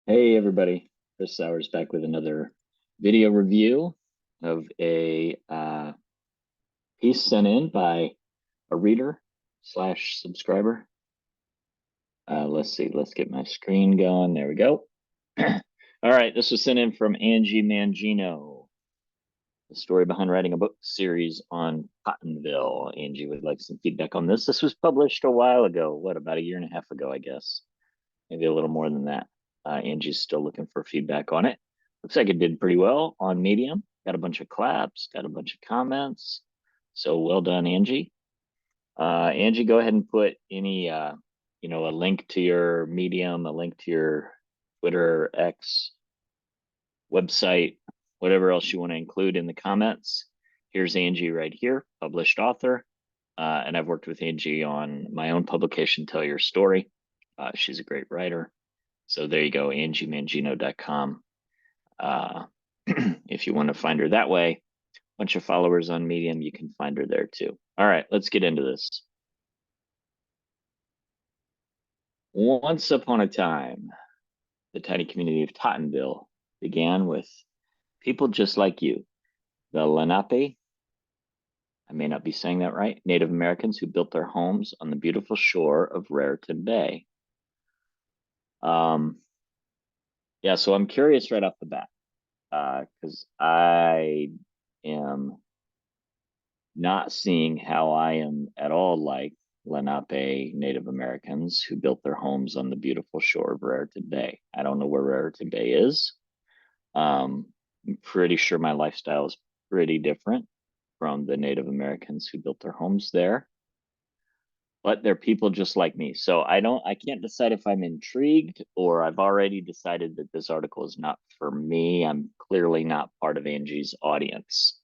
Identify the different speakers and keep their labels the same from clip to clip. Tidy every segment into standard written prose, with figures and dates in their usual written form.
Speaker 1: Hey everybody, Chris Sowers back with another video review of a piece sent in by a reader slash subscriber. Let's see, let's get my screen going. There we go. All right, this was sent in from Angie Mangino. The story behind writing a book series on Cottonville. Angie would like some feedback on this. This was published a while ago, about a year and a half ago, I guess. Maybe a little more than that. Angie's still looking for feedback on it. Looks like it did pretty well on Medium. Got a bunch of claps, got a bunch of comments. So well done, Angie. Angie, go ahead and put any, a link to your Medium, a link to your Twitter, X, website, whatever else you want to include in the comments. Here's Angie right here, published author. And I've worked with Angie on my own publication, Tell Your Story. She's a great writer. So there you go, angiemangino.com. If you want to find her that way, bunch of followers on Medium, you can find her there too. All right, let's get into this. Once upon a time, the tiny community of Tottenville began with people just like you, the Lenape, I may not be saying that right, Native Americans who built their homes on the beautiful shore of Raritan Bay. Yeah, so I'm curious right off the bat, because I am not seeing how I am at all like Lenape Native Americans who built their homes on the beautiful shore of Raritan Bay. I don't know where Raritan Bay is. I'm pretty sure my lifestyle is pretty different from the Native Americans who built their homes there. But they're people just like me. So I can't decide if I'm intrigued or I've already decided that this article is not for me. I'm clearly not part of Angie's audience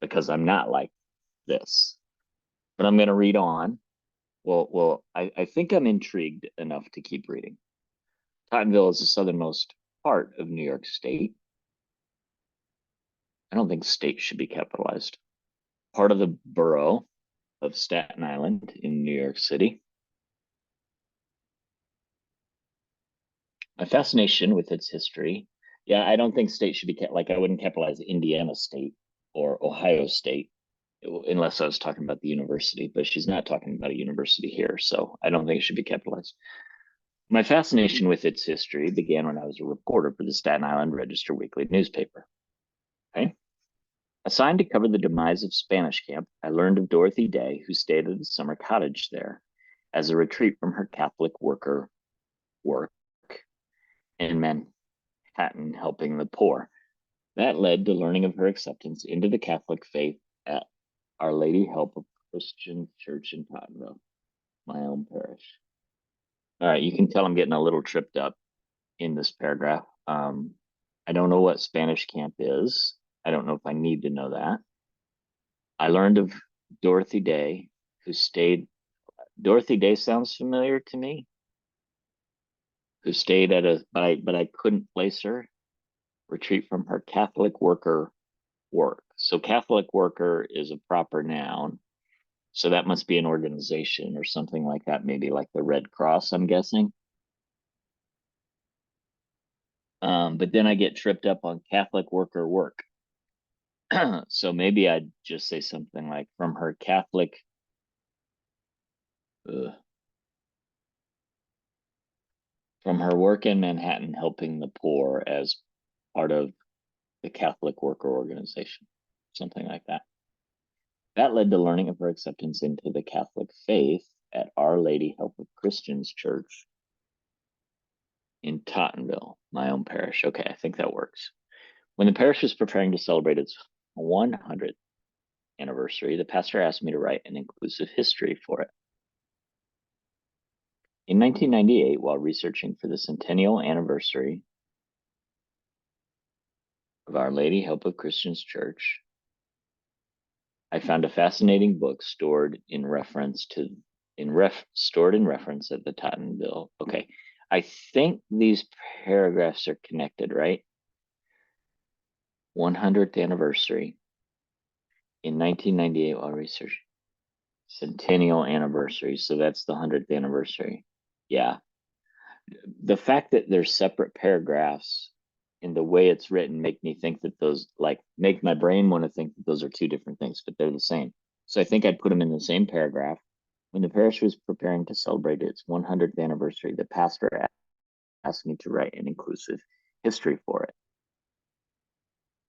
Speaker 1: because I'm not like this. But I'm going to read on. I think I'm intrigued enough to keep reading. Tottenville is the southernmost part of New York State. I don't think state should be capitalized. Part of the borough of Staten Island in New York City. My fascination with its history. Yeah, I don't think state should be like I wouldn't capitalize Indiana State or Ohio State unless I was talking about the university, but she's not talking about a university here, so I don't think it should be capitalized. My fascination with its history began when I was a reporter for the Staten Island Register weekly newspaper. Okay. Assigned to cover the demise of Spanish Camp, I learned of Dorothy Day, who stayed at a summer cottage there as a retreat from her Catholic worker work in Manhattan helping the poor. That led to learning of her acceptance into the Catholic faith at Our Lady Help of Christian Church in Tottenville, my own parish. All right, you can tell I'm getting a little tripped up in this paragraph. I don't know what Spanish Camp is. I don't know if I need to know that. I learned of Dorothy Day, who stayed. Dorothy Day sounds familiar to me. Who stayed at but I couldn't place her. Retreat from her Catholic worker work. So Catholic worker is a proper noun. So that must be an organization or something like that, maybe like the Red Cross, I'm guessing. But then I get tripped up on Catholic worker work. So maybe I'd just say something like from her Catholic from her work in Manhattan helping the poor as part of the Catholic worker organization, something like that. That led to learning of her acceptance into the Catholic faith at Our Lady Help of Christians Church in Tottenville, my own parish. Okay, I think that works. When the parish was preparing to celebrate its 100th anniversary, the pastor asked me to write an inclusive history for it. In 1998, while researching for the centennial anniversary of Our Lady Help of Christians Church, I found a fascinating book stored in reference at the Tottenville. Okay, I think these paragraphs are connected, right? 100th anniversary in 1998 while researching centennial anniversary. So that's the 100th anniversary. Yeah. the fact that there's separate paragraphs in the way it's written make me think that those, like, make my brain want to think that those are two different things, but they're the same. So I think I'd put them in the same paragraph. When the parish was preparing to celebrate its 100th anniversary, the pastor asked me to write an inclusive history for it.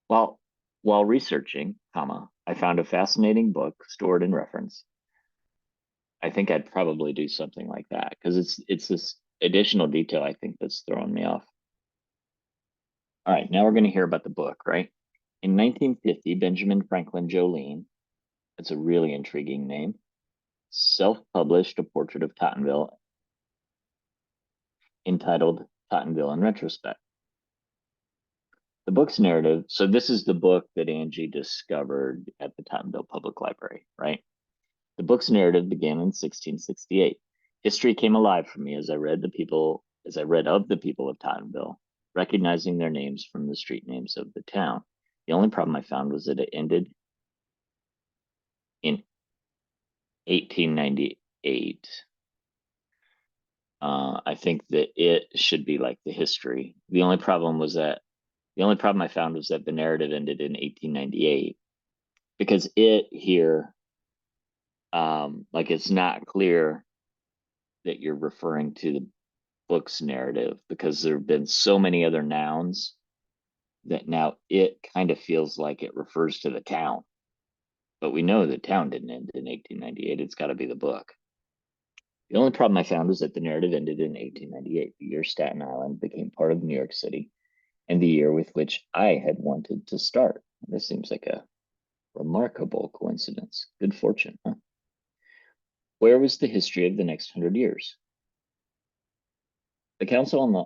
Speaker 1: While researching, I found a fascinating book stored in reference. I think I'd probably do something like that because it's this additional detail I think that's throwing me off. All right, now we're going to hear about the book, right? In 1950, Benjamin Franklin Jolene, that's a really intriguing name, self-published a portrait of Tottenville entitled Tottenville in Retrospect. The book's narrative, so this is the book that Angie discovered at the Tottenville Public Library, right? The book's narrative began in 1668. History came alive for me as I read of the people of Tottenville, recognizing their names from the street names of the town. The only problem I found was that it ended in 1898. I think that it should be like the history. The only problem I found was that the narrative ended in 1898 because it here, like, it's not clear that you're referring to the book's narrative because there have been so many other nouns that now it kind of feels like it refers to the town. But we know the town didn't end in 1898. It's got to be the book. The only problem I found was that the narrative ended in 1898, the year Staten Island became part of New York City, and the year with which I had wanted to start. This seems like a remarkable coincidence. Good fortune, huh? Where was the history of the next 100 years? The Council on the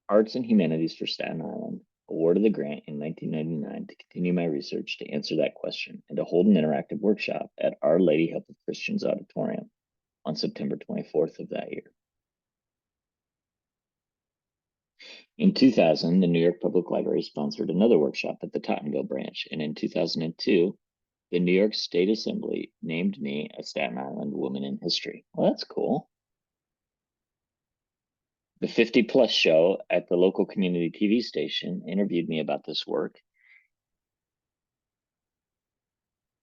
Speaker 1: Arts and Humanities for Staten Island awarded the grant in 1999 to continue my research to answer that question and to hold an interactive workshop at Our Lady Help of Christians Auditorium on September 24th of that year. In 2000, the New York Public Library sponsored another workshop at the Tottenville branch, and in 2002, the New York State Assembly named me a Staten Island Woman in History. Well, that's cool. The 50 Plus show at the local community TV station interviewed me about this work,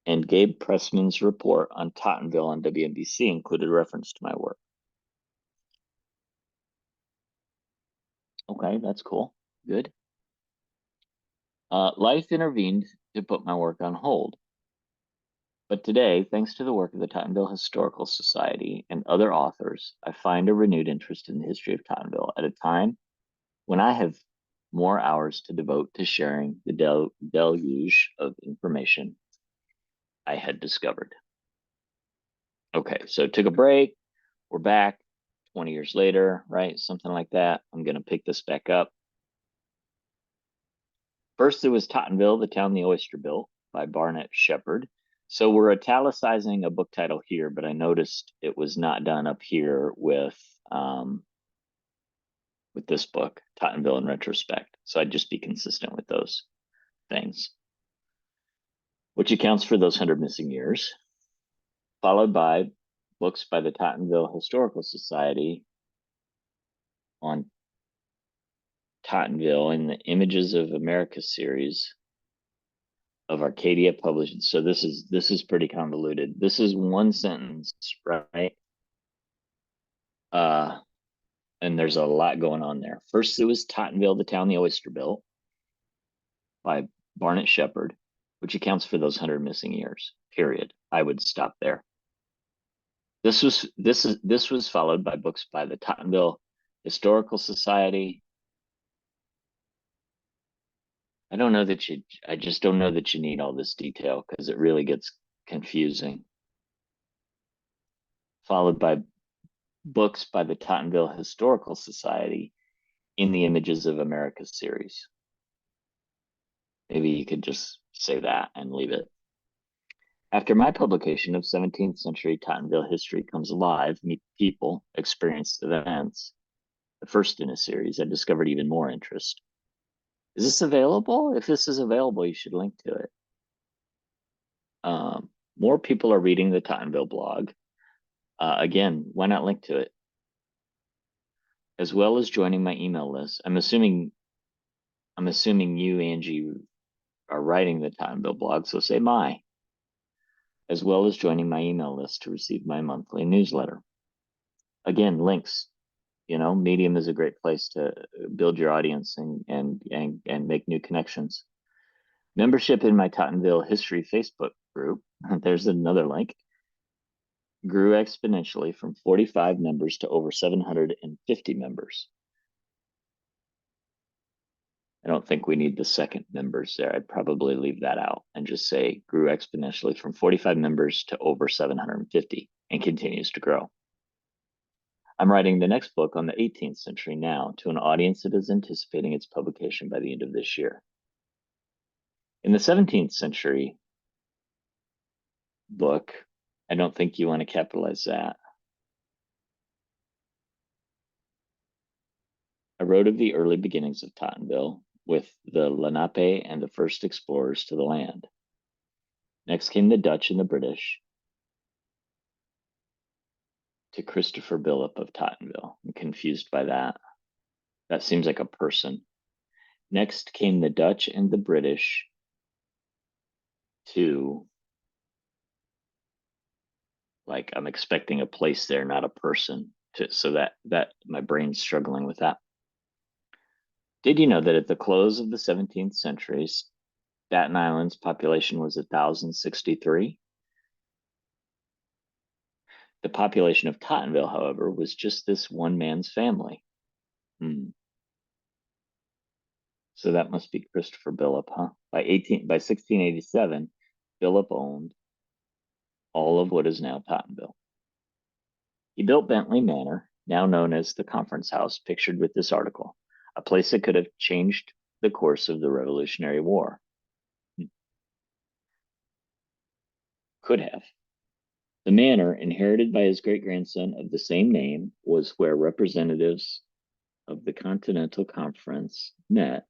Speaker 1: and Gabe Pressman's report on Tottenville on WNBC included reference to my work. Okay, that's cool. Good. Life intervened to put my work on hold. But today, thanks to the work of the Tottenville Historical Society and other authors, I find a renewed interest in the history of Tottenville at a time when I have more hours to devote to sharing the deluge of information I had discovered. Okay, so took a break. We're back 20 years later, right? Something like that. I'm going to pick this back up. First, there was Tottenville, the Town the Oyster Built by Barnett Shepard. So we're italicizing a book title here, but I noticed it was not done up here with this book, Tottenville in Retrospect. So I'd just be consistent with those things, which accounts for those 100 missing years, followed by books by the Tottenville Historical Society on Tottenville in the Images of America series of Arcadia published. So this is pretty convoluted. This is one sentence, right? And there's a lot going on there. First, it was Tottenville, the Town the Oyster Built by Barnett Shepard, which accounts for those 100 missing years. Period. I would stop there. This was followed by books by the Tottenville Historical Society. I just don't know that you need all this detail because it really gets confusing. Followed by books by the Tottenville Historical Society in the Images of America series. Maybe you could just say that and leave it. After my publication of 17th century Tottenville history comes alive, meet people, experienced events, the first in a series, I discovered even more interest. Is this available? If this is available, you should link to it. More people are reading the Tottenville blog. Again, why not link to it? as well as joining my email list. I'm assuming you, Angie, are writing the Tottenville blog, so say my, as well as joining my email list to receive my monthly newsletter. Again, links. Medium is a great place to build your audience and make new connections. Membership in my Tottenville History Facebook group, there's another link, grew exponentially from 45 members to over 750 members. I don't think we need the second members there. I'd probably leave that out and just say grew exponentially from 45 members to over 750 and continues to grow. I'm writing the next book on the 18th century now to an audience that is anticipating its publication by the end of this year. In the 17th century book, I don't think you want to capitalize that. I wrote of the early beginnings of Tottenville with the Lenape and the first explorers to the land. Next came the Dutch and the British to Christopher Billop of Tottenville. I'm confused by that. That seems like a person. Next came the Dutch and the British to, like, I'm expecting a place there, not a person. So that my brain's struggling with that. Did you know that at the close of the 17th century, Staten Island's population was 1,063? The population of Tottenville, however, was just this one man's family. So that must be Christopher Billop, huh? By 1687, Billop owned all of what is now Tottenville. He built Bentley Manor, now known as the Conference House, pictured with this article, a place that could have changed the course of the Revolutionary War. Could have. The manor, inherited by his great-grandson of the same name, was where representatives of the Continental Conference met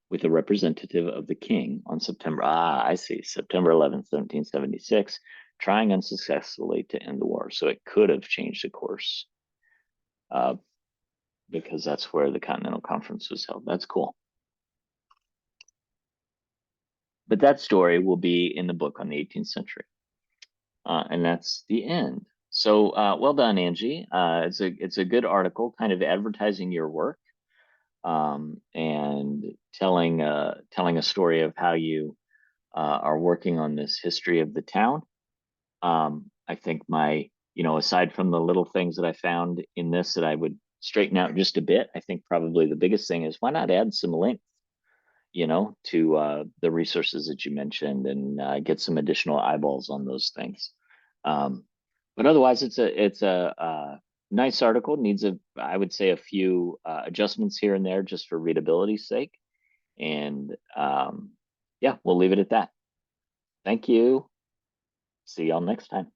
Speaker 1: with a representative of the king on September 11th, 1776, trying unsuccessfully to end the war. So it could have changed the course because that's where the Continental Conference was held. That's cool. But that story will be in the book on the 18th century. And that's the end. So well done, Angie. It's a good article, kind of advertising your work and telling a story of how you are working on this history of the town. I think aside from the little things that I found in this that I would straighten out just a bit, I think probably the biggest thing is why not add some links, to the resources that you mentioned and get some additional eyeballs on those things. But otherwise, it's a nice article. Needs I would say, a few adjustments here and there just for readability's sake. And yeah, we'll leave it at that. Thank you. See y'all next time.